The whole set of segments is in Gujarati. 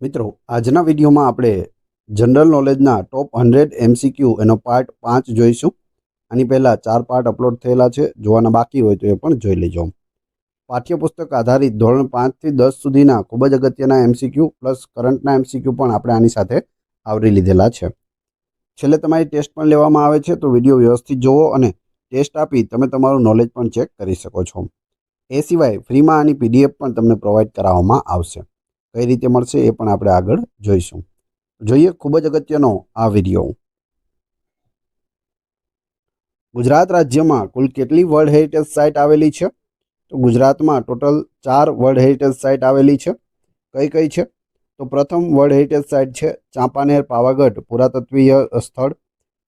મિત્રો, આજના વિડીયોમાં આપણે જનરલ નોલેજના ટોપ 100 એમસીક્યુ એનો પાર્ટ 5 જોઈશું. આની પહેલાં 4 પાર્ટ અપલોડ થયેલા છે. જોવાના બાકી હોય તો એ પણ જોઈ લેજો. પાઠ્યપુસ્તક આધારિત ધોરણ 5 થી 10 સુધીના ખૂબ જ અગત્યના એમસીક્યુ પ્લસ કરંટના એમસીક્યુ પણ આપણે આની સાથે આવરી લીધેલા છે. છેલ્લે તમારી ટેસ્ટ પણ લેવામાં આવે છે, તો વિડીયો વ્યવસ્થિત જોવો અને ટેસ્ટ આપી તમે તમારું નોલેજ પણ ચેક કરી શકો છો. એ સિવાય ફ્રીમાં આની પીડીએફ પણ તમને પ્રોવાઈડ કરાવવામાં આવશે. કઈ રીતે મળશે એ પણ આપણે આગળ જોઈશું. જોઈએ ખૂબ જ અગત્યનો આ વિડીયો. ગુજરાત રાજ્યમાં કુલ કેટલી વર્લ્ડ હેરિટેજ સાઇટ આવેલી છે? તો ગુજરાતમાં ટોટલ 4 વર્લ્ડ હેરિટેજ સાઇટ આવેલી છે. કઈ કઈ છે? તો પ્રથમ વર્લ્ડ હેરિટેજ સાઇટ છે ચાંપાનેર પાવાગઢ પુરાતત્વીય સ્થળ,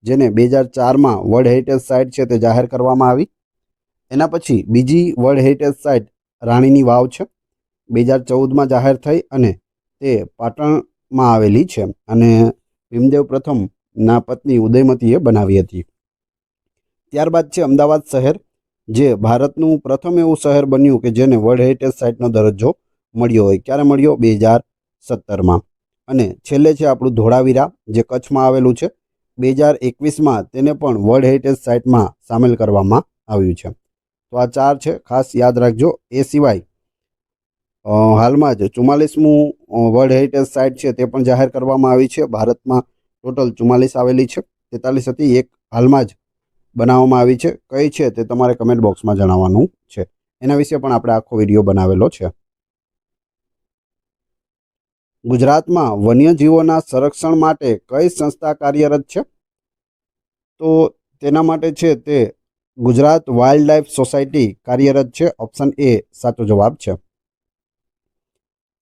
જેને 2004માં વર્લ્ડ હેરિટેજ સાઇટ છે તે જાહેર કરવામાં આવી. એના પછી બીજી વર્લ્ડ હેરિટેજ સાઇટ રાણીની વાવ છે. 2014માં જાહેર થઈ અને તે પાટણમાં આવેલી છે અને ભીમદેવ પ્રથમના પત્ની ઉદયમતીએ બનાવી હતી. ત્યારબાદ છે અમદાવાદ શહેર, જે ભારતનું પ્રથમ એવું શહેર બન્યું કે જેને વર્લ્ડ હેરિટેજ સાઇટનો દરજ્જો મળ્યો હોય. ક્યારે મળ્યો? 2017માં. અને છેલ્લે છે આપણું ધોળાવીરા, જે કચ્છમાં આવેલું છે. 2021માં તેને પણ વર્લ્ડ હેરિટેજ સાઇટમાં સામેલ કરવામાં આવ્યું છે. તો આ 4 છે, ખાસ યાદ રાખજો. એ સિવાય હાલમાં જ 44મું વર્લ્ડ હેરિટેજ સાઇટ છે તે પણ જાહેર કરવામાં આવી છે. ભારતમાં ટોટલ 44 આવેલી છે. 43 હતી, એક હાલમાં જ બનાવવામાં આવી છે. કઈ છે તે તમારે કમેન્ટ બોક્સમાં જણાવવાનું છે. એના વિશે પણ આપણે આખો વિડીયો બનાવેલો છે. ગુજરાતમાં વન્યજીવોના સંરક્ષણ માટે કઈ સંસ્થા કાર્યરત છે? તો તેના માટે છે તે ગુજરાત વાઇલ્ડ લાઇફ સોસાયટી કાર્યરત છે. ઓપ્શન એ સાચો જવાબ છે.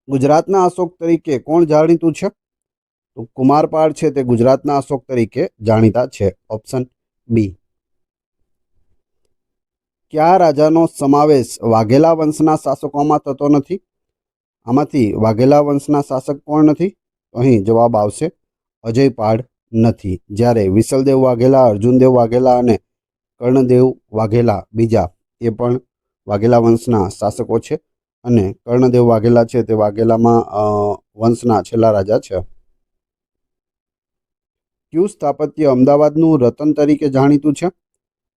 ગુજરાતના અશોક તરીકે કોણ જાણીતું છે? તો કુમારપાળ છે તે ગુજરાતના અશોક તરીકે જાણીતા છે. Option B. કયા રાજાનો સમાવેશ વાઘેલા વંશના શાસકોમાં થતો નથી? આમાંથી વાઘેલા વંશના શાસક કોણ નથી? અહીં જવાબ આવશે અજયપાળ નથી. જ્યારે વિસલદેવ વાઘેલા, અર્જુનદેવ વાઘેલા અને કર્ણદેવ વાઘેલા બીજા એ પણ વાઘેલા વંશના શાસકો છે. અને કર્ણદેવ વાઘેલા છે તે વાઘેલામાં વંશના છેલ્લા રાજા છે. કયું સ્થાપત્ય અમદાવાદનું રતન તરીકે જાણીતું છે?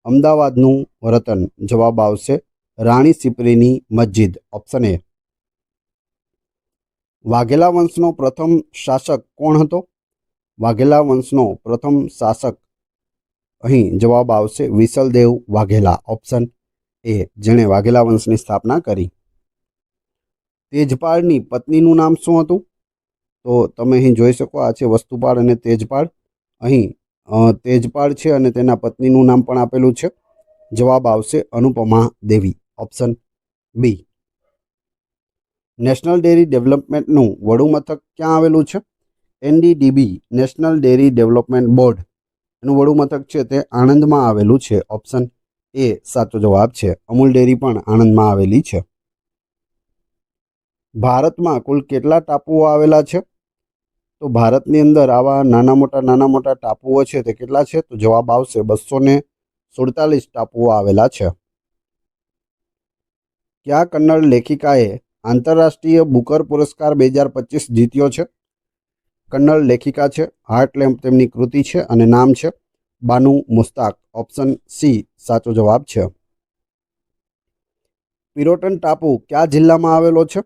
અમદાવાદનું રતન જવાબ આવશે રાણી સિપ્રીની મસ્જિદ. Option A. વાઘેલા વંશનો પ્રથમ શાસક કોણ હતો? વાઘેલા વંશનો પ્રથમ શાસક અહીં જવાબ આવશે વિસલદેવ વાઘેલા. ઓપ્શન એ, જેણે વાઘેલા વંશની સ્થાપના કરી. તેજપાળની પત્નીનું નામ શું હતું? તો તમે અહીં જોઈ શકો, આ છે વસ્તુપાળ અને તેજપાળ. અહીં તેજપાળ છે અને તેના પત્નીનું નામ પણ આપેલું છે. જવાબ આવશે Anupama Devi. Option B. National dairy ડેવલપમેન્ટનું વડુ મથક ક્યાં આવેલું છે? NDDB, national dairy development board, એનું વડુ મથક છે તે આણંદમાં આવેલું છે. ઓપ્શન એ સાચો જવાબ છે. અમૂલ ડેરી પણ આણંદમાં આવેલી છે. ભારતમાં કુલ કેટલા ટાપુઓ આવેલા છે? તો ભારતની અંદર આવા નાના મોટા ટાપુઓ છે તે કેટલા છે? તો જવાબ આવશે 247 ટાપુઓ આવેલા છે. કયા કન્નડ લેખિકાએ આંતરરાષ્ટ્રીય બુકર પુરસ્કાર 2025 જીત્યો છે? કન્નડ લેખિકા છે, હાર્ટ લેમ્પ તેમની કૃતિ છે અને નામ છે બાનુ મુસ્તાક. ઓપ્શન સી સાચો જવાબ છે. પિરોટન ટાપુ કયા જિલ્લામાં આવેલો છે?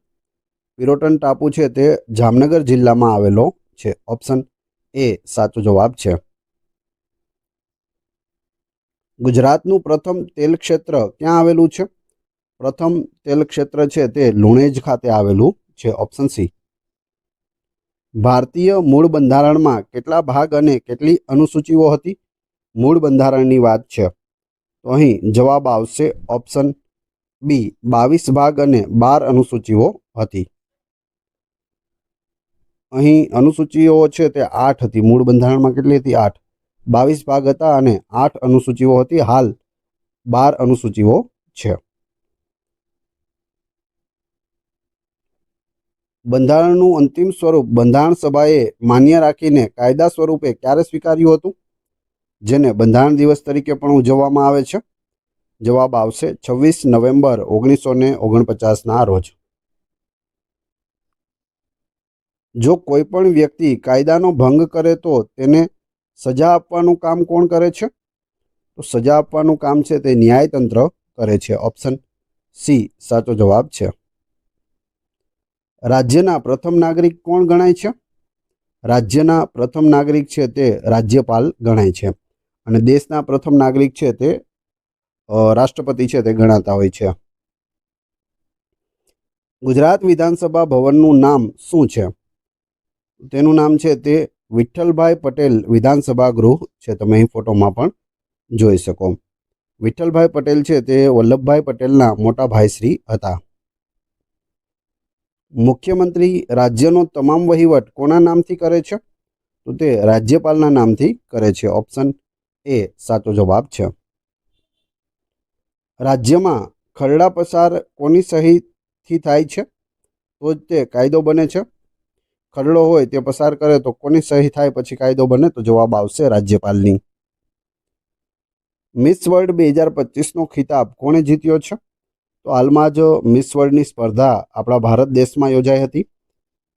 પિરોટન ટાપુ છે તે જામનગર જિલ્લામાં આવેલો છે. ઓપ્શન એ સાચો જવાબ છે. ગુજરાતનું પ્રથમ તેલ ક્ષેત્ર ક્યાં આવેલું છે? પ્રથમ તેલ ક્ષેત્ર છે તે લુણેજ ખાતે આવેલું છે. Option C. ભારતીય મૂળ બંધારણમાં કેટલા ભાગ અને કેટલી અનુસૂચિઓ હતી? મૂળ બંધારણની વાત છે તો અહીં જવાબ આવશે ઓપ્શન બી, 22 ભાગ અને 12 અનુસૂચિઓ હતી. અહીં અનુસૂચિઓ છે તે 8 હતી. મૂળ બંધારણમાં કેટલી હતી? 8. 22 ભાગ હતા અને 8 અનુસૂચિઓ હતી. હાલ 12 અનુસૂચિઓ છે. બંધારણનું અંતિમ સ્વરૂપ બંધારણ સભાએ માન્ય રાખીને કાયદા સ્વરૂપે ક્યારે સ્વીકાર્યું હતું? જેને બંધારણ દિવસ તરીકે પણ ઉજવવામાં આવે છે. જવાબ આવશે 26 નવેમ્બર 1949ના રોજ. જો કોઈ પણ વ્યક્તિ કાયદાનો ભંગ કરે તો તેને સજા આપવાનું કામ કોણ કરે છે? તો સજા આપવાનું કામ છે તે ન્યાયતંત્ર કરે છે. ઓપ્શન સી સાચો જવાબ છે. રાજ્યના પ્રથમ નાગરિક કોણ ગણાય છે? રાજ્યના પ્રથમ નાગરિક છે તે રાજ્યપાલ ગણાય છે અને દેશના પ્રથમ નાગરિક છે તે રાષ્ટ્રપતિ છે તે ગણાતા હોય છે. ગુજરાત વિધાનસભા ભવનનું નામ શું છે? તેનું નામ છે તે વિઠ્ઠલભાઈ પટેલ વિધાનસભા ગૃહ છે. તમે અહીં ફોટોમાં પણ જોઈ શકો. વિઠ્ઠલભાઈ પટેલ છે તે વલ્લભભાઈ પટેલના મોટા ભાઈશ્રી હતા. મુખ્યમંત્રી રાજ્યનો તમામ વહીવટ કોના નામથી કરે છે? તો તે રાજ્યપાલના નામથી કરે છે. ઓપ્શન એ સાચો જવાબ છે. રાજ્યમાં ખરડા પસાર કોની સહીથી થાય છે તો જ તે કાયદો બને છે? ખરડો હોય તે પસાર કરે તો કોની સહી થાય પછી કાયદો બને? તો જવાબ આવશે રાજ્યપાલની. મિસ વર્લ્ડ 2025નો ખિતાબ કોણે જીત્યો છે? તો હાલમાં જ મિસ વર્લ્ડની સ્પર્ધા આપણા ભારત દેશમાં યોજાઈ હતી.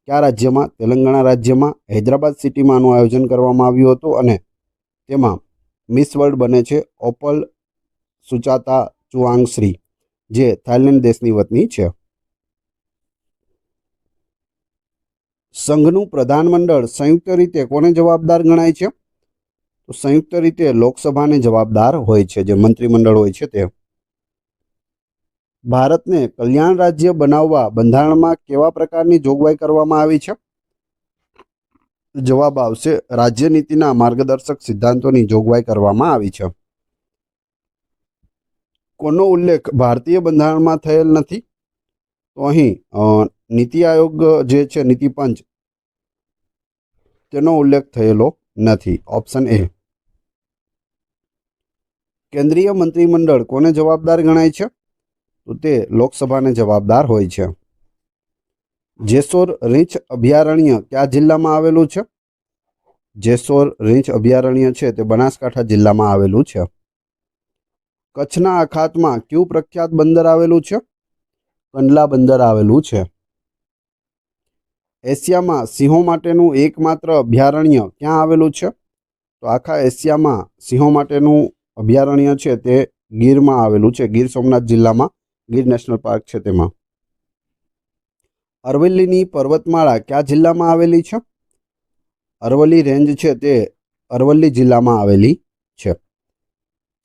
કયા રાજ્યમાં? તેલંગાણા રાજ્યમાં હૈદરાબાદ સિટીમાં આનું આયોજન કરવામાં આવ્યું હતું અને તેમાં મિસ વર્લ્ડ બને છે ઓપલ સુચાતા ચુઆંગશ્રી, જે થાઇલેન્ડ દેશની વતની છે. સંઘનું પ્રધાનમંડળ સંયુક્ત રીતે કોને જવાબદાર ગણાય છે? તો સંયુક્ત રીતે લોકસભાને જવાબદાર હોય છે, જે મંત્રીમંડળ હોય છે તે. ભારતને કલ્યાણ રાજ્ય બનાવવા બંધારણમાં કેવા પ્રકારની જોગવાઈ કરવામાં આવી છે? જવાબ આવશે રાજ્યનીતિના માર્ગદર્શક સિદ્ધાંતોની જોગવાઈ કરવામાં આવી છે. કોનો ઉલ્લેખ ભારતીય બંધારણમાં થયેલ નથી? તો અહીં નીતિ આયોગ જે છે નીતિ પંચ, તેનો ઉલ્લેખ થયેલો નથી. Option A. કેન્દ્રીય મંત્રીમંડળ કોને જવાબદાર ગણાય છે? તો તે લોકસભાને જવાબદાર હોય છે. જેસોર રીંછ અભયારણ્ય કયા જિલ્લામાં આવેલું છે? જેસોર રીંછ અભયારણ્ય છે તે બનાસકાંઠા જિલ્લામાં આવેલું છે. કચ્છના અખાતમાં કયું પ્રખ્યાત બંદર આવેલું છે? કંડલા બંદર આવેલું છે. એશિયામાં સિંહો માટેનું એકમાત્ર અભયારણ્ય ક્યાં આવેલું છે? તો આખા એશિયામાં સિંહો માટેનું અભયારણ્ય છે તે ગીરમાં આવેલું છે. ગીર સોમનાથ જિલ્લામાં ગીર નેશનલ પાર્ક છે તેમાં. અરવલ્લીની પર્વતમાળા કયા જિલ્લામાં આવેલી છે? અરવલ્લી રેન્જ છે તે અરવલ્લી જિલ્લામાં આવેલી છે.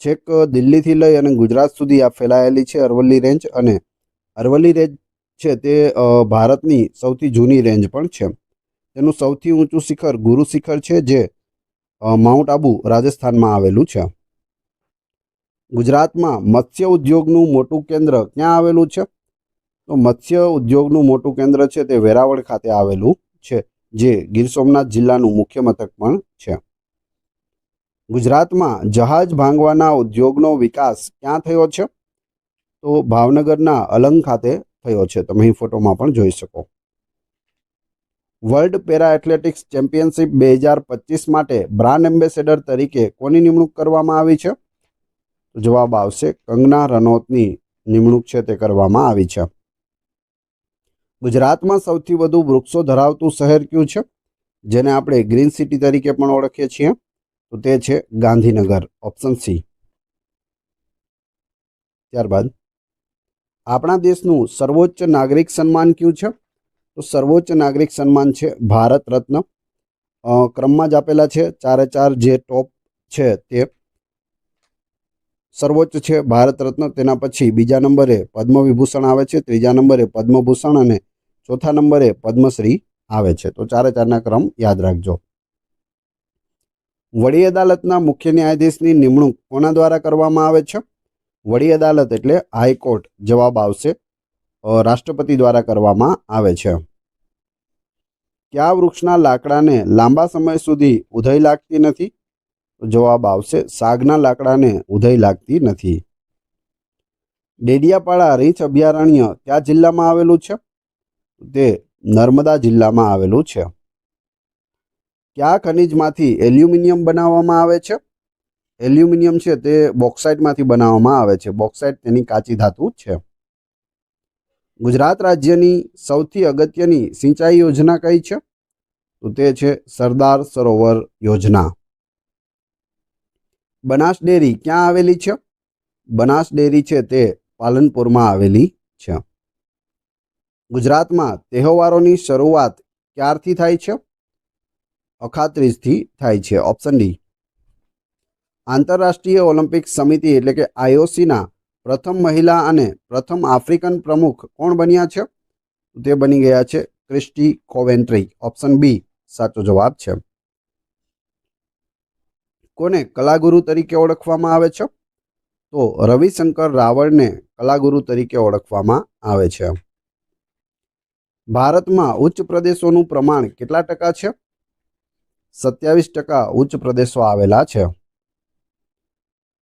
છેક દિલ્હીથી લઈ અને ગુજરાત સુધી આ ફેલાયેલી છે અરવલ્લી રેન્જ, અને અરવલ્લી રેન્જ છે તે ભારતની સૌથી જૂની રેન્જ પણ છે. તેનું સૌથી ઊંચું શિખર ગુરુ શિખર છે, જે માઉન્ટ આબુ રાજસ્થાનમાં આવેલું છે. ગુજરાતમાં મત્સ્ય ઉદ્યોગનું મોટું કેન્દ્ર ક્યાં આવેલું છે? તો મત્સ્ય ઉદ્યોગનું મોટું કેન્દ્ર છે તે વેરાવળ ખાતે આવેલું છે, જે ગીર સોમનાથ જિલ્લાનું મુખ્ય મથક પણ છે. ગુજરાતમાં જહાજ ભાંગવાના ઉદ્યોગનો વિકાસ ક્યાં થયો છે? તો ભાવનગરના અલંગ ખાતે થયો છે. તમે અહીં ફોટોમાં પણ જોઈ શકો. વર્લ્ડ પેરા એથ્લેટિક્સ ચેમ્પિયનશિપ 2025 માટે બ્રાન્ડ એમ્બેસેડર તરીકે કોની નિમણૂક કરવામાં આવી છે? તો જવાબ આવશે કંગના રનૌતની નિમણૂક છે તે કરવામાં આવી છે. ગુજરાતમાં સૌથી વધુ વૃક્ષો ધરાવતું શહેર કયું છે, જેને આપણે ગ્રીન સિટી તરીકે પણ ઓળખીએ છીએ? તો તે છે ગાંધીનગર. Option C. ત્યારબાદ આપણા દેશનું સર્વોચ્ચ નાગરિક સન્માન કયું છે? તો સર્વોચ્ચ નાગરિક સન્માન છે ભારત રત્ન. ક્રમમાં જ આપેલા છે, ચારે ચાર જે ટોપ છે તે સર્વોચ્ચ છે ભારત રત્ન. તેના પછી બીજા નંબરે પદ્મ વિભૂષણ આવે છે, ત્રીજા નંબરે પદ્મભૂષણ અને ચોથા નંબરે પદ્મશ્રી આવે છે. તો ચારે ચારના ક્રમ યાદ રાખજો. વડી અદાલતના મુખ્ય ન્યાયાધીશની નિમણૂક કોના દ્વારા કરવામાં આવે છે? વડી અદાલત એટલે હાઈકોર્ટ. જવાબ આવશે રાષ્ટ્રપતિ દ્વારા કરવામાં આવે છે. કયા વૃક્ષના લાકડાને લાંબા સમય સુધી ઉધઈ લાગતી નથી? જવાબ આવશે સાગના લાકડાને ઉધઈ લાગતી નથી. ડેડિયાપાડા રીંછ અભયારણ્ય કયા જિલ્લામાં આવેલું છે? તે નર્મદા જિલ્લામાં આવેલું છે. કયા ખનિજમાંથી એલ્યુમિનિયમ બનાવવામાં આવે છે? એલ્યુમિનિયમ છે તે બોક્સાઇટમાંથી બનાવવામાં આવે છે. બોક્સાઇટ તેની કાચી ધાતુ છે. ગુજરાત રાજ્યની સૌથી અગત્યની સિંચાઈ યોજના કઈ છે? તો તે છે સરદાર સરોવર યોજના. બનાસ ડેરી ક્યાં આવેલી છે? બનાસ ડેરી છે તે પાલનપુરમાં આવેલી છે. ગુજરાતમાં તહેવારોની શરૂઆત ક્યારથી થાય છે? અખાત્રીજથી થાય છે. Option D. આંતરરાષ્ટ્રીય ઓલિમ્પિક સમિતિ એટલે કે આઈઓસીના પ્રથમ મહિલા અને પ્રથમ આફ્રિકન પ્રમુખ કોણ બન્યા છે? તે બની ગયા છે ક્રિસ્ટી કોવેન્ટ્રી. ઓપ્શન બી સાચો જવાબ છે. કોને કલાગુરુ તરીકે ઓળખવામાં આવે છે? તો રવિશંકર રાવળને કલાગુરુ તરીકે ઓળખવામાં આવે છે. ભારતમાં ઉચ્ચ પ્રદેશોનું પ્રમાણ કેટલા ટકા છે? 27% ઉચ્ચ પ્રદેશો આવેલા છે.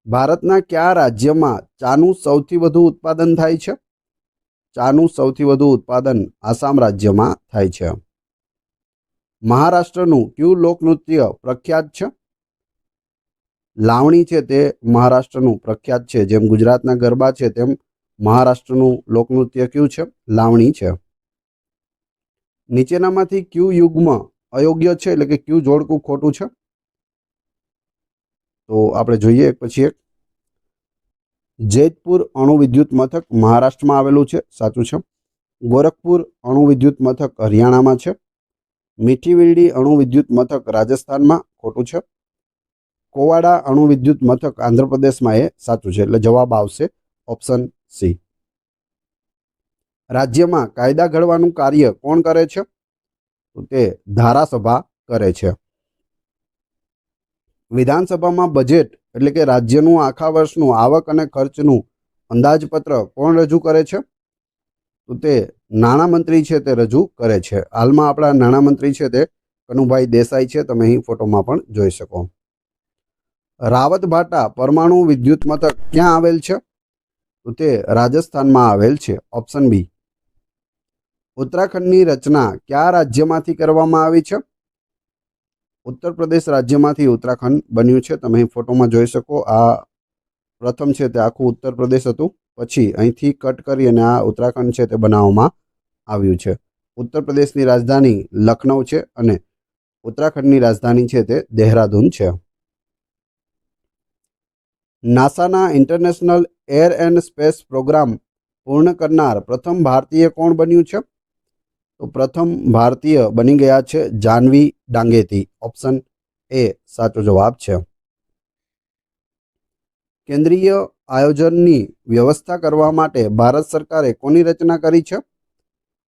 ભારતના કયા રાજ્યમાં ચાનું સૌથી વધુ ઉત્પાદન થાય છે? ચાનું સૌથી વધુ ઉત્પાદન આસામ રાજ્યમાં થાય છે. મહારાષ્ટ્રનું કયું લોકનૃત્ય પ્રખ્યાત છે? લાવણી છે તે મહારાષ્ટ્રનું પ્રખ્યાત છે. જેમ ગુજરાતના ગરબા છે તેમ મહારાષ્ટ્રનું લોકનૃત્ય કયું છે? લાવણી છે. નીચેનામાંથી કયું યુગ્મ અયોગ્ય છે એટલે કે કયું જોડકું ખોટું છે? તો આપણે જોઈએ એક પછી એક. જેતપુર અણુ વિદ્યુત મથક મહારાષ્ટ્રમાં આવેલું છે, સાચું છે. ગોરખપુર અણુ વિદ્યુત મથક હરિયાણામાં છે. મીઠીવિલડી અણુ વિદ્યુત મથક રાજસ્થાનમાં, ખોટું છે. કોવાડા અણુ વિદ્યુત મથક આંધ્રપ્રદેશમાં, એ સાચું છે. એટલે જવાબ આવશે ઓપ્શન સી. રાજ્યમાં કાયદા ઘડવાનું કાર્ય કોણ કરે છે? તો તે ધારાસભા કરે છે. વિધાનસભામાં બજેટ એટલે કે રાજ્યનું આખા વર્ષનું આવક અને ખર્ચનું અંદાજપત્ર કોણ રજૂ કરે છે? તો તે નાણામંત્રી છે તે રજૂ કરે છે. હાલમાં આપણા નાણામંત્રી છે તે કનુભાઈ દેસાઈ છે. તમે અહીં ફોટોમાં પણ જોઈ શકો. રાવતભાટા પરમાણુ વિદ્યુત મથક ક્યાં આવેલ છે? તો તે રાજસ્થાનમાં આવેલ છે. ઓપ્શન બી. ઉત્તરાખંડની રચના કયા રાજ્યમાંથી કરવામાં આવી છે? ઉત્તર પ્રદેશ રાજ્યમાંથી ઉત્તરાખંડ બન્યું છે. તમે અહીં ફોટોમાં જોઈ શકો. આ પ્રથમ છે તે આખું ઉત્તર પ્રદેશ હતું, પછી અહીંથી કટ કરી અને આ ઉત્તરાખંડ છે તે બનાવવામાં આવ્યું છે. ઉત્તર પ્રદેશની રાજધાની લખનઉ છે અને ઉત્તરાખંડની રાજધાની છે તે દહેરાદૂન છે. નાસાના international air and space programme પૂર્ણ કરનાર પ્રથમ ભારતીય કોણ બન્યું છે? તો પ્રથમ ભારતીય બની ગયા છે જાનવી ડાંગેતી. ઓપ્શન એ સાચો જવાબ છે. કેન્દ્રીય આયોજનની વ્યવસ્થા કરવા માટે ભારત સરકારે કોની રચના કરી છે?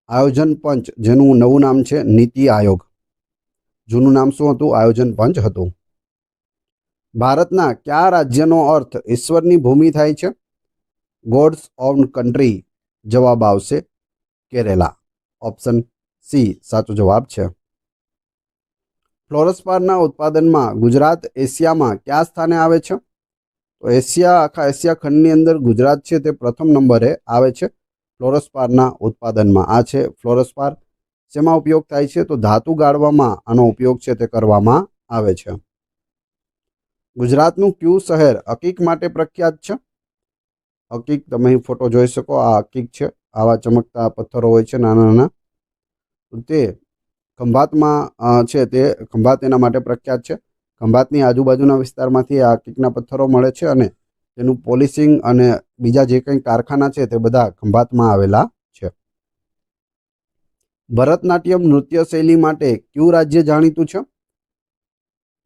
આયોજન પંચ, જેનું નવું નામ છે નીતિ આયોગ. જૂનું નામ શું હતું? આયોજન પંચ હતું. ભારતના કયા રાજ્યનો અર્થ ઈશ્વરની ભૂમિ થાય છે? Gods on country. જવાબ આવશે કેરેલા. ઓપ્શન સી સાચો જવાબ છે. ફ્લોરોસ્પારના ઉત્પાદનમાં ગુજરાત એશિયામાં કયા સ્થાને આવે છે? તો આખા એશિયા ખંડની અંદર ગુજરાત છે તે પ્રથમ નંબરે આવે છે ફ્લોરોસ્પારના ઉત્પાદનમાં. આ છે ફ્લોરોસ્પાર. શેમાં ઉપયોગ થાય છે? તો ધાતુ ગાળવામાં આનો ઉપયોગ છે તે કરવામાં આવે છે. ગુજરાતનું કયું શહેર હકીક માટે પ્રખ્યાત છે? હકીક, તમે અહીં ફોટો જોઈ શકો. આ હકીક છે. આવા ચમકતા પથ્થરો હોય છે નાના નાના. તે ખંભાતમાં છે તે ખંભાત એના માટે પ્રખ્યાત છે. ખંભાતની આજુબાજુના વિસ્તારમાંથી આ હકીકના પથ્થરો મળે છે અને તેનું પોલિશિંગ અને બીજા જે કંઈ કારખાના છે તે બધા ખંભાતમાં આવેલા છે. ભરતનાટ્યમ નૃત્ય શૈલી માટે કયું રાજ્ય જાણીતું છે?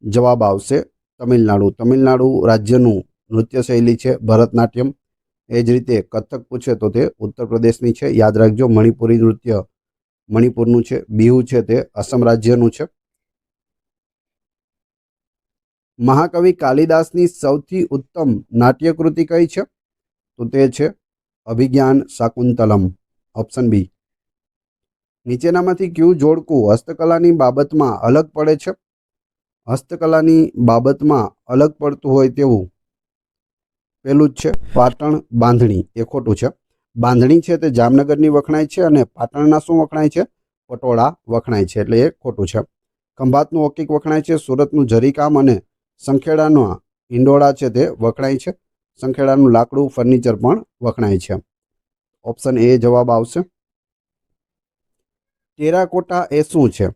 જવાબ આવશે તમિલનાડુ. તમિલનાડુ રાજ્યનું નૃત્ય શૈલી છે ભરતનાટ્યમ. એ જ રીતે કથક પૂછે તો તે ઉત્તર પ્રદેશની છે. યાદ રાખજો. મણિપુરી નૃત્ય મણિપુરનું છે. બિહુ છે તે અસમ રાજ્યનું છે. મહાકવિ કાલિદાસની સૌથી ઉત્તમ નાટ્યકૃતિ કઈ છે? તો તે છે અભિજ્ઞાન શાકુંતલમ. Option B. નીચેનામાંથી કયું જોડકું હસ્તકલાની બાબતમાં અલગ પડે છે? હસ્તકલાની બાબતમાં અલગ પડતું હોય તેવું પેલું જ છે પાટણ બાંધણી. એ ખોટું છે. બાંધણી છે તે જામનગરની વખણાય છે અને પાટણના શું વખણાય છે? પટોળા વખણાય છે. એટલે એ ખોટું છે. ખંભાતનું હકીક વખણાય છે. સુરતનું જરીકામ અને સંખેડાના હિંડોળા છે તે વખણાય છે. સંખેડાનું લાકડું ફર્નિચર પણ વખણાય છે. ઓપ્શન એ જવાબ આવશે. ટેરાકોટા એ શું છે?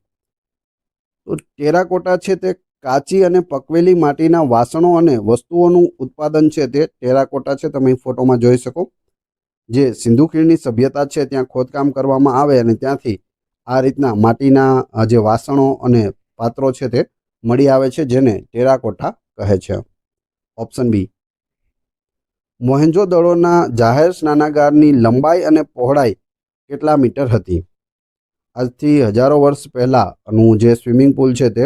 તો ટેરાકોટા છે તે કાચી અને પકવેલી માટીના વાસણો અને વસ્તુઓનું ઉત્પાદન છે તે ટેરાકોટા છે, તમે ફોટોમાં જોઈ શકો. જે સિંધુ ખીણની સભ્યતા છે ત્યાં ખોદકામ કરવામાં આવે અને ત્યાંથી આ રીતના માટીના જે વાસણો અને પાત્રો છે તે મળી આવે છે, જેને ટેરાકોટા કહે છે. ઓપ્શન બી. મોહેન્જો-દડોના જાહેર સ્નાનાગારની લંબાઈ અને પહોળાઈ કેટલા મીટર હતી? આજથી હજારો વર્ષ પહેલાંનું જે સ્વિમિંગ પુલ છે તે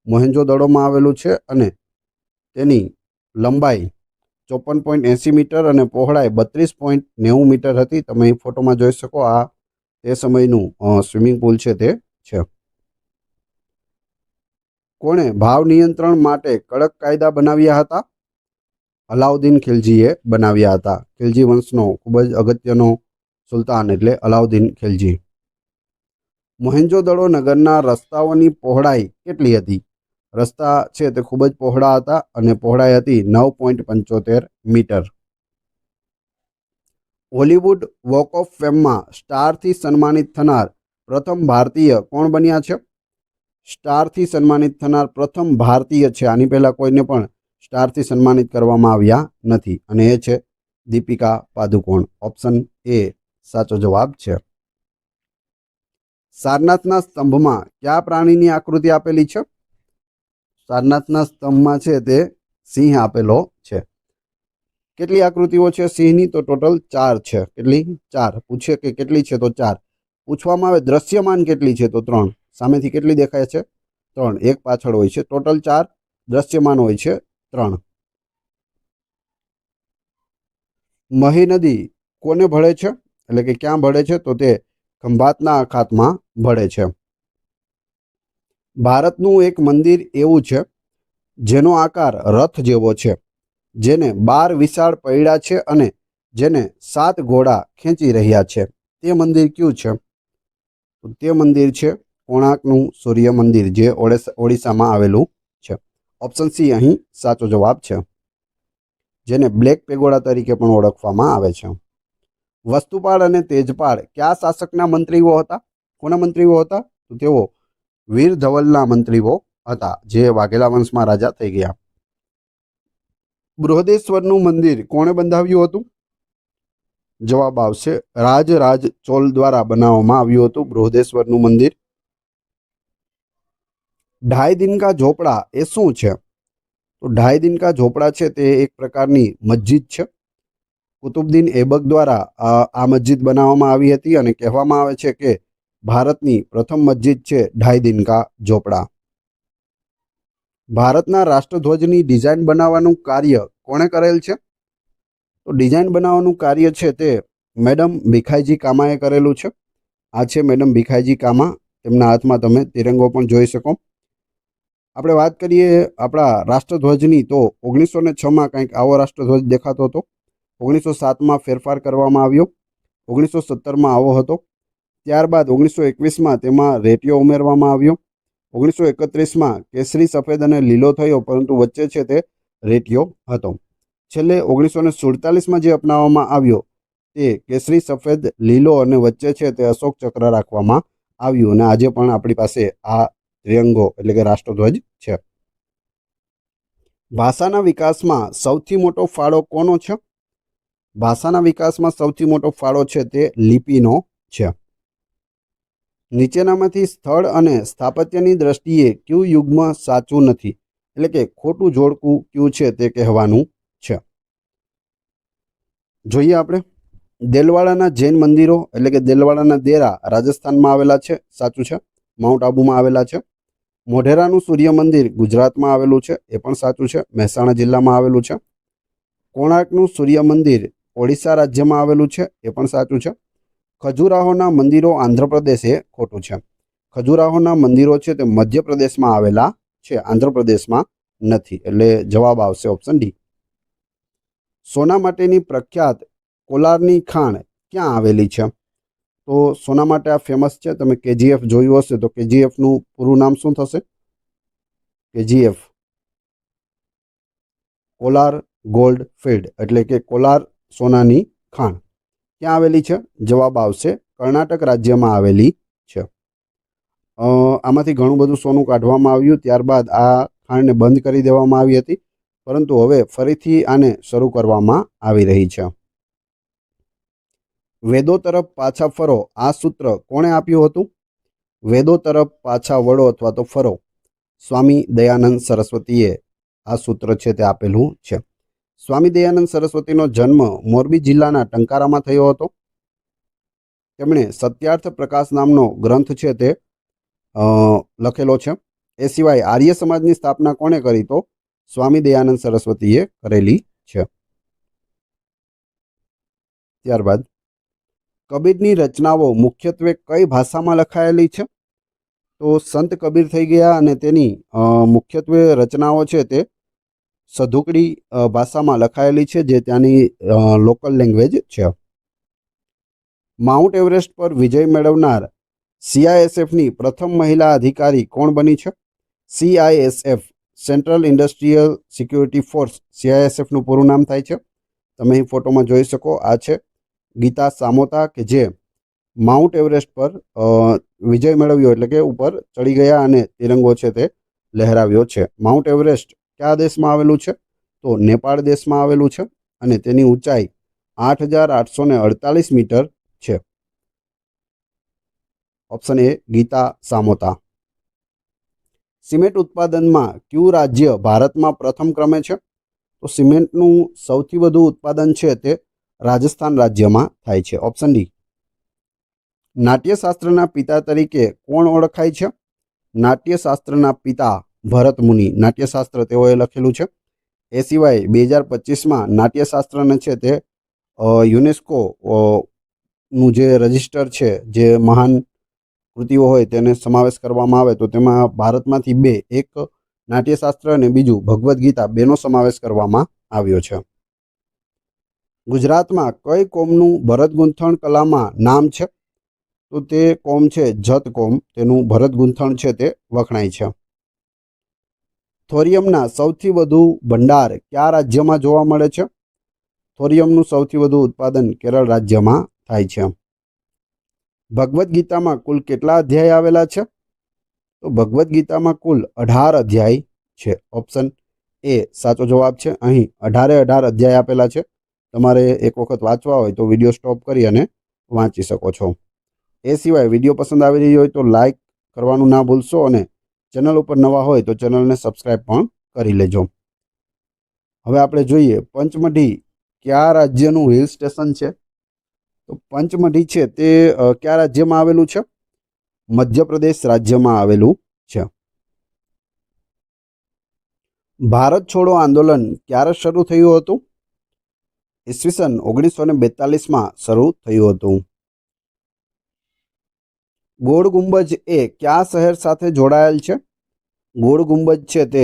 મોહેન્જો-દડોમાં આવેલું છે અને તેની લંબાઈ 54.80 મીટર અને પહોળાઈ 32.90 મીટર હતી. તમે અહીં ફોટોમાં જોઈ શકો. આ તે સમયનું સ્વિમિંગ પુલ છે તે છે. કોણે ભાવ નિયંત્રણ માટે કડક કાયદા બનાવ્યા હતા? અલાઉદ્દીન ખિલજીએ બનાવ્યા હતા. ખિલજી વંશનો ખૂબ જ અગત્યનો સુલતાન એટલે અલાઉદ્દીન ખિલજી. મોહેન્જો-દડો નગરના રસ્તાઓની પહોળાઈ કેટલી હતી? રસ્તા છે તે ખૂબ જ પહોળા હતા અને પહોળાઈ હતી 9.75 મીટર. હોલીવુડ વોક ઓફ ફેમમાં સ્ટારથી સન્માનિત થનાર પ્રથમ ભારતીય કોણ બન્યા છે? સ્ટારથી સન્માનિત થનાર પ્રથમ ભારતીય છે. આની પહેલાં કોઈને પણ સ્ટારથી સન્માનિત કરવામાં આવ્યા નથી અને એ છે દીપિકા પાદુકોણ. ઓપ્શન એ સાચો જવાબ છે. સારનાથના સ્તંભમાં કયા પ્રાણીની આકૃતિ આપેલી છે? સારનાથના સ્તંભમાં છે તે સિંહ આપેલો છે. કેટલી આકૃતિઓ છે સિંહની? તો ટોટલ 4 છે. કેટલી? 4. પૂછે કે કેટલી છે? તો 4. પૂછવામાં આવે દ્રશ્યમાન કેટલી છે? તો 3. સામેથી કેટલી દેખાય છે? 3. એક પાછળ હોય છે. ટોટલ 4, દ્રશ્યમાન હોય છે 3. મહી નદી કોને ભળે છે? એટલે કે ક્યાં ભળે છે? તો તે ખંભાતના અખાતમાં ભળે છે. ભારતનું એક મંદિર એવું છે જેનો આકાર રથ જેવો છે, જેને 12 વિશાળ પૈડા છે અને જેને 7 ઘોડા ખેંચી રહ્યા છે. તે મંદિર કયું છે? તો તે મંદિર છે કોણાર્કનું સૂર્ય મંદિર, જે ઓડિશામાં આવેલું છે. ઓપ્શન સી અહીં સાચો જવાબ છે, જેને બ્લેક પેગોડા તરીકે પણ ઓળખવામાં આવે છે. વસ્તુપાળ અને તેજપાળ કયા શાસકના મંત્રીઓ હતા? કોના મંત્રીઓ હતા? તો તેઓ વીર ધવલના મંત્રીઓ હતા, જે વાઘેલા વંશમાં રાજા થઈ ગયા. બૃહદેશ્વરનું મંદિર કોણે બંધાવ્યું હતું? જવાબ આવશે રાજરાજ ચોલ દ્વારા બનાવવામાં આવ્યું હતું બૃહદેશ્વરનું મંદિર. ઢાઈ દિનકા ઝોપડા એ શું છે? તો ઢાઈ દિનકા ઝોપડા છે તે એક પ્રકારની મસ્જિદ છે. કુતુબુદ્દીન એબક દ્વારા આ મસ્જિદ બનાવવામાં આવી હતી અને કહેવામાં આવે છે કે ભારતની પ્રથમ મસ્જિદ છે ઢાઈ દિનકા ઝોપડા. ભારતના રાષ્ટ્રધ્વજની ડિઝાઇન બનાવવાનું કાર્ય કોણે કરેલ છે? તો ડિઝાઇન બનાવવાનું કાર્ય છે તે મેડમ ભીખાઈજી કામાએ કરેલું છે. આ છે મેડમ ભીખાઈજી કામા. તેમના હાથમાં તમે તિરંગો પણ જોઈ શકો. આપણે વાત કરીએ આપણા રાષ્ટ્રધ્વજની, તો 1906માં કંઈક આવો રાષ્ટ્રધ્વજ દેખાતો હતો. 1907માં ફેરફાર કરવામાં આવ્યો. 1917માં આવો હતો. ત્યારબાદ 1921માં તેમાં રેટિયો ઉમેરવામાં આવ્યો. 1931માં કેસરી, સફેદ અને લીલો થયો, પરંતુ વચ્ચે છે તે રેટિયો હતો. છેલ્લે 1947માં જે અપનાવવામાં આવ્યો તે કેસરી, સફેદ, લીલો અને વચ્ચે છે તે અશોક ચક્ર રાખવામાં આવ્યું અને આજે પણ આપણી પાસે આ ત્રિરંગો એટલે કે રાષ્ટ્રધ્વજ છે. ભાષાના વિકાસમાં સૌથી મોટો ફાળો કોનો છે? ભાષાના વિકાસમાં સૌથી મોટો ફાળો છે તે લિપિનો છે. નીચેનામાંથી સ્થળ અને સ્થાપત્યની દ્રષ્ટિએ કયું યુગ્મ સાચું નથી? એટલે કે ખોટું જોડકું કયું છે તે કહેવાનું છે. જોઈએ આપણે. દેલવાડાના જૈન મંદિરો એટલે કે દેલવાડાના દેરા રાજસ્થાનમાં આવેલા છે, સાચું છે. માઉન્ટ આબુમાં આવેલા છે. મોઢેરાનું સૂર્ય મંદિર ગુજરાતમાં આવેલું છે, એ પણ સાચું છે. મહેસાણા જિલ્લામાં આવેલું છે. કોણાર્કનું સૂર્ય મંદિર ઓડિશા રાજ્યમાં આવેલું છે, એ પણ સાચું છે. ખજુરાહોના મંદિરો આંધ્રપ્રદેશ, એ ખોટું છે. ખજુરાહોના મંદિરો છે તે મધ્યપ્રદેશમાં આવેલા છે, આંધ્રપ્રદેશમાં નથી. એટલે જવાબ આવશે ઓપ્શન ડી. સોના માટેની પ્રખ્યાત કોલારની ખાણ ક્યાં આવેલી છે? તો સોના માટે આ ફેમસ છે. તમે કેજીએફ જોયું હશે તો કેજીએફનું પૂરું નામ શું થશે? કેજીએફ, કોલાર ગોલ્ડ ફિલ્ડ, એટલે કે કોલાર સોનાની ખાણ ક્યાં આવેલી છે? જવાબ આવશે કર્ણાટક રાજ્યમાં આવેલી છે. આમાંથી ઘણું બધું સોનું કાઢવામાં આવ્યું. ત્યારબાદ આ ખાણને બંધ કરી દેવામાં આવી હતી, પરંતુ હવે ફરીથી આને શરૂ કરવામાં આવી રહી છે. વેદો તરફ પાછા ફરો આ સૂત્ર કોણે આપ્યું હતું? વેદો તરફ પાછા વળો અથવા તો ફરો, સ્વામી દયાનંદ સરસ્વતીએ આ સૂત્ર છે તે આપેલું છે. સ્વામી દયાનંદ સરસ્વતીનો જન્મ મોરબી જિલ્લાના ટંકારામાં થયો હતો. તેમણે સત્યાર્થ પ્રકાશ નામનો ગ્રંથ છે તે લખેલો છે. એ સિવાય આર્ય સમાજની સ્થાપના કોણે કરી? તો સ્વામી દયાનંદ સરસ્વતીએ કરેલી છે. ત્યારબાદ કબીરની રચનાઓ મુખ્યત્વે કઈ ભાષામાં લખાયેલી છે? તો સંત કબીર થઈ ગયા અને તેની મુખ્યત્વે રચનાઓ છે તે સધુકડી ભાષામાં લખાયેલી છે, જે ત્યાંની લોકલ લેંગ્વેજ છે. માઉન્ટ એવરેસ્ટ પર વિજય મેળવનાર CISFની પ્રથમ મહિલા અધિકારી કોણ બની છે? CISF central industrial security force, CISFનું પૂરું નામ થાય છે. તમે અહીં ફોટોમાં જોઈ શકો, આ છે ગીતા સામોતા, કે જે માઉન્ટ એવરેસ્ટ પર વિજય મેળવ્યો, એટલે કે ઉપર ચડી ગયા અને તિરંગો છે તે લહેરાવ્યો છે. માઉન્ટ એવરેસ્ટ કયા દેશમાં આવેલું છે? તો નેપાળ દેશમાં આવેલું છે અને તેની ઊંચાઈ 8,848 મીટર છે. Option A Geeta Samota. Cement ઉત્પાદનમાં કયું રાજ્ય ભારતમાં પ્રથમ ક્રમે છે? તો સિમેન્ટનું સૌથી વધુ ઉત્પાદન છે તે રાજસ્થાન રાજ્યમાં થાય છે. Option D. નાટ્યશાસ્ત્રના પિતા તરીકે કોણ ઓળખાય છે? નાટ્યશાસ્ત્રના પિતા ભરત મુનિ. નાટ્યશાસ્ત્ર તેઓએ લખેલું છે. એ સિવાય 2025માં નાટ્યશાસ્ત્રને છે તે યુનેસ્કો નું જે રજિસ્ટર છે, જે મહાન કૃતિઓ હોય તેને સમાવેશ કરવામાં આવે, તો તેમાં ભારતમાંથી 2, એક નાટ્યશાસ્ત્ર અને બીજું ભગવદ્ ગીતા, બેનો સમાવેશ કરવામાં આવ્યો છે. ગુજરાતમાં કઈ કોમનું ભરત ગૂંથણ કલામાં નામ છે? તો તે કોમ છે જત કોમ. તેનું ભરત ગૂંથણ છે તે વખણાય છે. થોરિયમના સૌથી વધુ ભંડાર કયા રાજ્યમાં જોવા મળે છે? થોરિયમનું સૌથી વધુ ઉત્પાદન કેરળ રાજ્યમાં થાય છે. ભગવદ્ ગીતામાં કુલ કેટલા અધ્યાય આવેલા છે? તો ભગવદ્ ગીતામાં કુલ 18 અધ્યાય છે. ઓપ્શન એ સાચો જવાબ છે. અહીં 18 અધ્યાય આપેલા છે. તમારે એક વખત વાંચવા હોય તો વિડીયો સ્ટોપ કરી અને વાંચી શકો છો. એ સિવાય વિડીયો પસંદ આવી રહ્યો હોય તો લાઈક કરવાનું ના ભૂલશો અને ચેનલ ઉપર નવા હોય તો ચેનલને સબસ્ક્રાઈબ પણ કરી લેજો. હવે આપણે જોઈએ પંચમઢી કયા રાજ્યનું હિલ સ્ટેશન છે? તો પંચમઢી છે તે કયા રાજ્યમાં આવેલું છે? મધ્યપ્રદેશ રાજ્યમાં આવેલું છે. ભારત છોડો આંદોલન ક્યારે શરૂ થયું હતું? ઈસવીસન 1942માં શરૂ થયું હતું. ગોળ ગુંબજ એ કયા શહેર સાથે જોડાયેલ છે? ગોળ ગુંબજ છે તે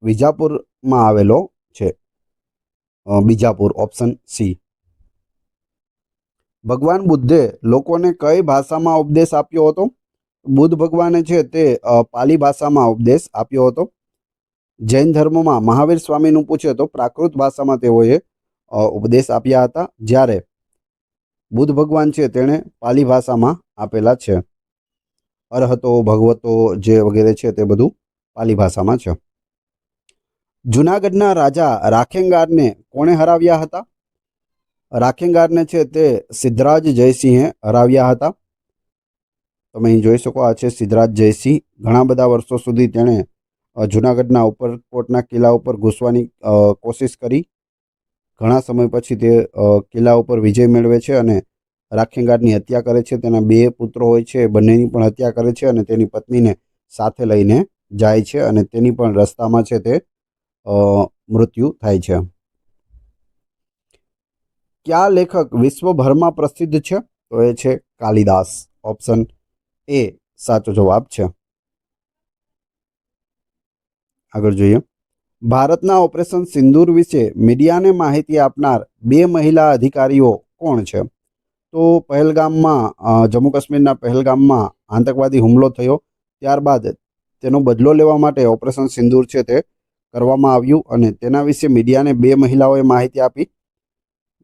વિજાપુરમાં આવેલો છે. બીજાપુર. Option C. ભગવાન બુદ્ધે લોકોને કઈ ભાષામાં ઉપદેશ આપ્યો હતો? બુદ્ધ ભગવાને છે તે પાલી ભાષામાં ઉપદેશ આપ્યો હતો. જૈન ધર્મમાં મહાવીર સ્વામીનું પૂછે તો પ્રાકૃત ભાષામાં તેઓએ ઉપદેશ આપ્યા હતા, જ્યારે બુદ્ધ ભગવાન છે તેણે પાલી ભાષામાં આપેલા છે. અરહતો, ભગવતો જે વગેરે છે તે બધું પાલી ભાષામાં છે. જૂનાગઢના રાજા રાખેંગારને કોણે હરાવ્યા હતા? રાખેંગારને છે તે સિદ્ધરાજ જયસિંહે હરાવ્યા હતા. તમે અહીં જોઈ શકો, આ છે સિદ્ધરાજ જયસિંહ. ઘણા બધા વર્ષો સુધી તેણે જૂનાગઢના ઉપરકોટના કિલ્લા ઉપર ઘૂસવાની કોશિશ કરી. ઘણા સમય પછી તે કિલ્લા ઉપર વિજય મેળવે છે અને રાખેંગારની હત્યા કરે છે. તેના 2 પુત્રો હોય છે, બંનેની પણ હત્યા કરે છે અને તેની પત્નીને સાથે લઈને જાય છે અને તેની પણ રસ્તામાં છે તે મૃત્યુ થાય છે. કયા લેખક વિશ્વભરમાં પ્રસિદ્ધ છે? તો એ છે કાલિદાસ. ઓપ્શન એ સાચો જવાબ છે. આગળ જોઈએ. ભારતના ઓપરેશન સિંદૂર વિશે મીડિયાને માહિતી આપનાર 2 મહિલા અધિકારીઓ કોણ છે? તો પહેલગામમાં, જમ્મુ કાશ્મીરના પહેલગામમાં આતંકવાદી હુમલો થયો, ત્યારબાદ તેનો બદલો લેવા માટે ઓપરેશન સિંદૂર છે તે કરવામાં આવ્યું અને તેના વિશે મીડિયાને 2 મહિલાઓએ માહિતી આપી.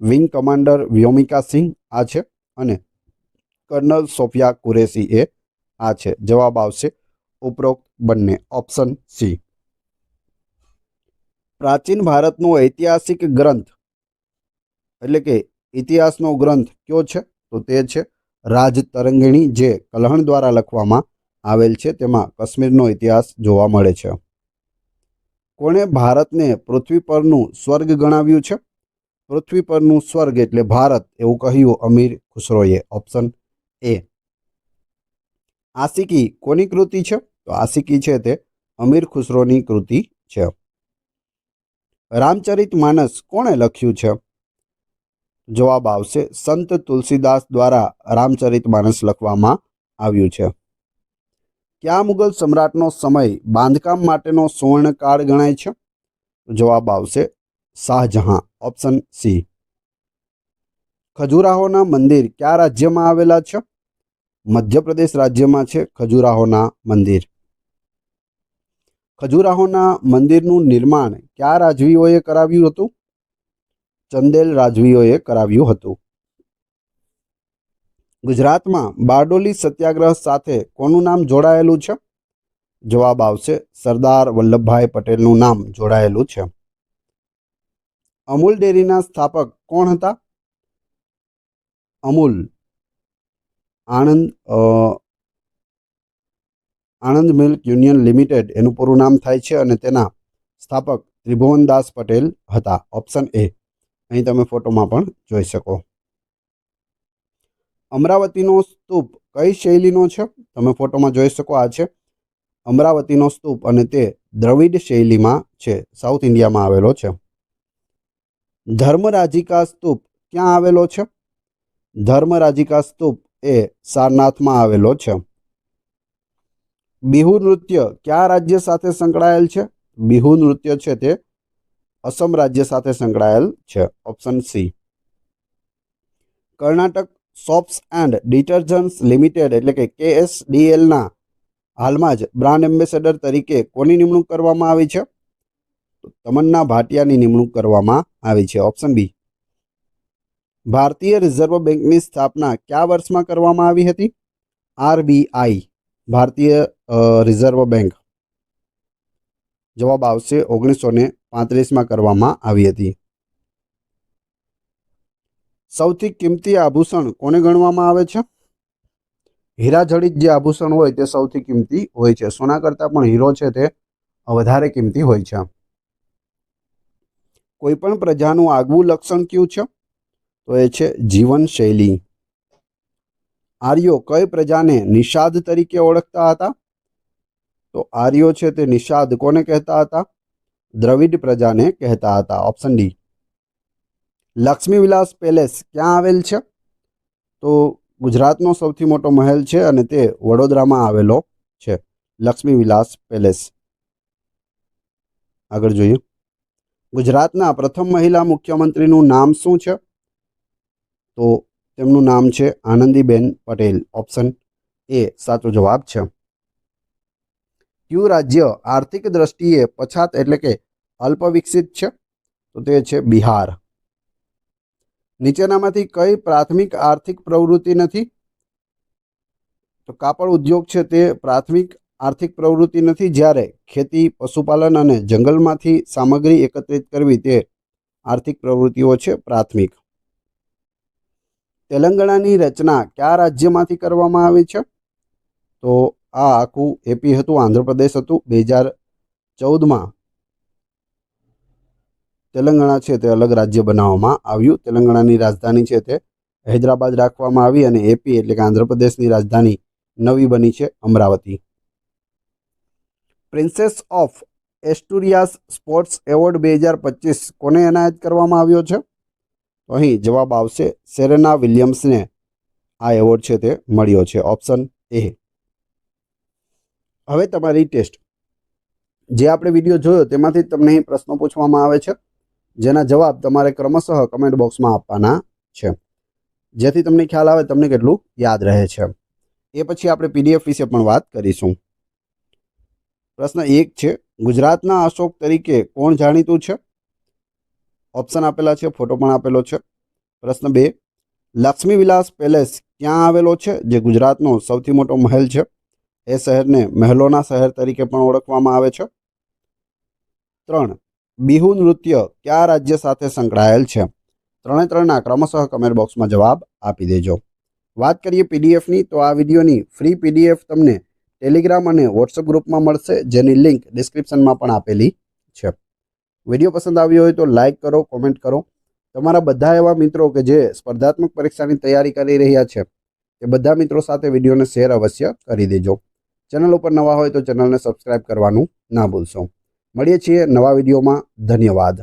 વિંગ કમાન્ડર વ્યોમિકા સિંહ આ છે અને કર્નલ સોફિયા કુરેશી એ આ છે. જવાબ આવશે ઉપરોક્ત બંને, ઓપ્શન સી. પ્રાચીન ભારતનો ઐતિહાસિક ગ્રંથ એટલે કે ઇતિહાસનો ગ્રંથ કયો છે? તો તે છે રાજતરંગિણી, જે કલ્હણ દ્વારા લખવામાં આવેલ છે. તેમાં કાશ્મીરનો ઇતિહાસ જોવા મળે છે. કોણે ભારતને પૃથ્વી પરનું સ્વર્ગ ગણાવ્યું છે? પૃથ્વી પરનું સ્વર્ગ એટલે ભારત એવું કહ્યું અમીર ખુસરોએ, ઓપ્શન એ. આશિકી કોની કૃતિ છે? તો આશિકી છે તે અમીર ખુસરોની કૃતિ છે. રામચરિતમાનસ કોણે લખ્યું છે? જવાબ આવશે સંત તુલસીદાસ દ્વારા રામચરિતમાનસ લખવામાં આવ્યું છે. કયા મુગલ સમ્રાટનો સમય બાંધકામ માટેનો સુવર્ણકાળ ગણાય છે? જવાબ આવશે શાહજહાં, ઓપ્શન સી. ખજુરાહોના મંદિર કયા રાજ્યમાં આવેલા છે? મધ્યપ્રદેશ રાજ્યમાં છે ખજુરાહોના મંદિર. ખજુરાહોના મંદિરનું નિર્માણ કયા રાજવીઓએ કરાવ્યું હતું? ચંદેલ રાજવીઓએ કરાવ્યું હતું. ગુજરાતમાં બારડોલી સત્યાગ્રહ સાથે કોનું નામ જોડાયેલું છે? જવાબ આવશે સરદાર વલ્લભભાઈ પટેલનું નામ જોડાયેલું છે. અમૂલ ડેરીના સ્થાપક કોણ હતા? Amul Anand milk union limited એનું પૂરું નામ થાય છે અને તેના સ્થાપક ત્રિભુવનદાસ પટેલ હતા, ઓપ્શન એ. અહીં તમે ફોટોમાં પણ જોઈ શકો. અમરાવતીનો સ્તૂપ કઈ શૈલીનો છે? તમે ફોટોમાં જોઈ શકો. આ છે અમરાવતીનો સ્તૂપ અને તે દ્રવિડ શૈલીમાં છે, સાઉથ ઇન્ડિયામાં આવેલો છે. ધર્મરાજિકા સ્તૂપ ક્યાં આવેલો છે? ધર્મરાજિકા સ્તૂપ એ સારનાથમાં આવેલો છે. બિહુ નૃત્ય કયા રાજ્ય સાથે સંકળાયેલ છે? બિહુ નૃત્ય છે તે અસમ રાજ્ય સાથે સંકળાયેલ છે, option C. Karnataka soaps and ડિટર્જન્ટ્સ limited એટલે કે KSDLના હાલમાં જ બ્રાન્ડ એમ્બેસેડર તરીકે કોની નિમણૂક કરવામાં આવી છે? તમન્ના ભાટિયાની નિમણૂક કરવામાં આવી છે, ઓપ્શન બી. ભારતીય રિઝર્વ બેંકની સ્થાપના કયા વર્ષમાં કરવામાં આવી હતી? RBI, ભારતીય રિઝર્વ બેંક. જવાબ આવશે 1935માં કરવામાં આવી હતી. સૌથી કિંમતી આભૂષણ કોને ગણવામાં આવે છે? હીરા જડિત જે આભૂષણ હોય તે સૌથી કિંમતી હોય છે. સોના કરતાં પણ હીરો છે તે વધારે કિંમતી હોય છે. કોઈ પણ પ્રજાનું આગવું લક્ષણ કયું છે? તો એ છે જીવનશૈલી. આર્યો કઈ પ્રજાને નિષાદ તરીકે ઓળખતા હતા? તો આર્યો છે તે નિષાદ કોને કહેતા હતા? દ્રવિડ પ્રજાને કહેતા હતા, ઓપ્શન ડી. લક્ષ્મી વિલાસ પેલેસ ક્યાં આવેલ છે? તો ગુજરાતનો સૌથી મોટો મહેલ છે અને તે વડોદરામાં આવેલો છે, લક્ષ્મી વિલાસ પેલેસ. આગળ જોઈએ. ગુજરાતના પ્રથમ મહિલા મુખ્યમંત્રીનું નામ શું છે? તો તેમનું નામ છે આનંદીબેન પટેલ, ઓપ્શન એ સાચો જવાબ છે. કયું રાજ્ય આર્થિક દ્રષ્ટિએ પછાત એટલે કે અલ્પ વિકસિત છે? તો તે છે બિહાર. નીચેનામાંથી કઈ પ્રાથમિક આર્થિક પ્રવૃત્તિ નથી? તો કાપડ ઉદ્યોગ છે તે પ્રાથમિક આર્થિક પ્રવૃત્તિ નથી, જ્યારે ખેતી, પશુપાલન અને જંગલમાંથી સામગ્રી એકત્રિત કરવી તે આર્થિક પ્રવૃત્તિઓ છે પ્રાથમિક. તેલંગાણાની રચના કયા રાજ્યમાંથી કરવામાં આવી છે? તો આ આખું એપી હતું, આંધ્રપ્રદેશ હતું. 2014માં તેલંગાણા છે તે અલગ રાજ્ય બનાવવામાં આવ્યું. તેલંગાણાની રાજધાની છે તે હૈદરાબાદ રાખવામાં આવી અને એપી એટલે કે આંધ્રપ્રદેશની રાજધાની નવી બની છે Amaravati. Princess of Asturias sports award 2025 કોને એનાયત કરવામાં આવ્યો છે? તો અહીં જવાબ આવશે સેરેના વિલિયમ્સને આ એવોર્ડ છે તે મળ્યો છે, ઓપ્શન એ. હવે તમારી ટેસ્ટ, જે આપણે વિડીયો જોયો તેમાંથી તમને અહીં પ્રશ્નો પૂછવામાં આવે છે, જેના જવાબ તમારે ક્રમશઃ કમેન્ટ બોક્સમાં આપવાના છે, જેથી તમને ખ્યાલ આવે તમને કેટલું યાદ રહે છે. એ પછી આપણે PDF વિશે પણ વાત કરીશું. પ્રશ્ન 1 છે, ગુજરાતના અશોક તરીકે કોણ જાણીતું છે? ઓપ્શન આપેલા છે, ફોટો પણ આપેલો છે. પ્રશ્ન 2, લક્ષ્મી વિલાસ પેલેસ ક્યાં આવેલો છે, જે ગુજરાતનો સૌથી મોટો મહેલ છે? એ શહેરને મહેલોના શહેર તરીકે પણ ઓળખવામાં આવે છે. 3. બિહુ નૃત્ય કયા રાજ્ય સાથે સંકળાયેલ છે? 3 ક્રમશઃ કમેન્ટ બોક્સમાં જવાબ આપી દેજો. વાત કરીએ પીડીએફની, તો આ વિડીયોની ફ્રી પીડીએફ તમને ટેલિગ્રામ અને વોટ્સઅપ ગ્રુપમાં મળશે, જેની લિંક ડિસ્ક્રિપ્શનમાં પણ આપેલી છે. વિડીયો પસંદ આવ્યો હોય તો લાઇક કરો, કોમેન્ટ કરો. તમારા બધા એવા મિત્રો કે જે સ્પર્ધાત્મક પરીક્ષાની તૈયારી કરી રહ્યા છે, તે બધા મિત્રો સાથે વિડીયોને શેર અવશ્ય કરી દેજો. ચેનલ ઉપર નવા હોય તો ચેનલને સબસ્ક્રાઇબ કરવાનું ના ભૂલશો. મળીએ છીએ નવા વિડીયોમાં. ધન્યવાદ.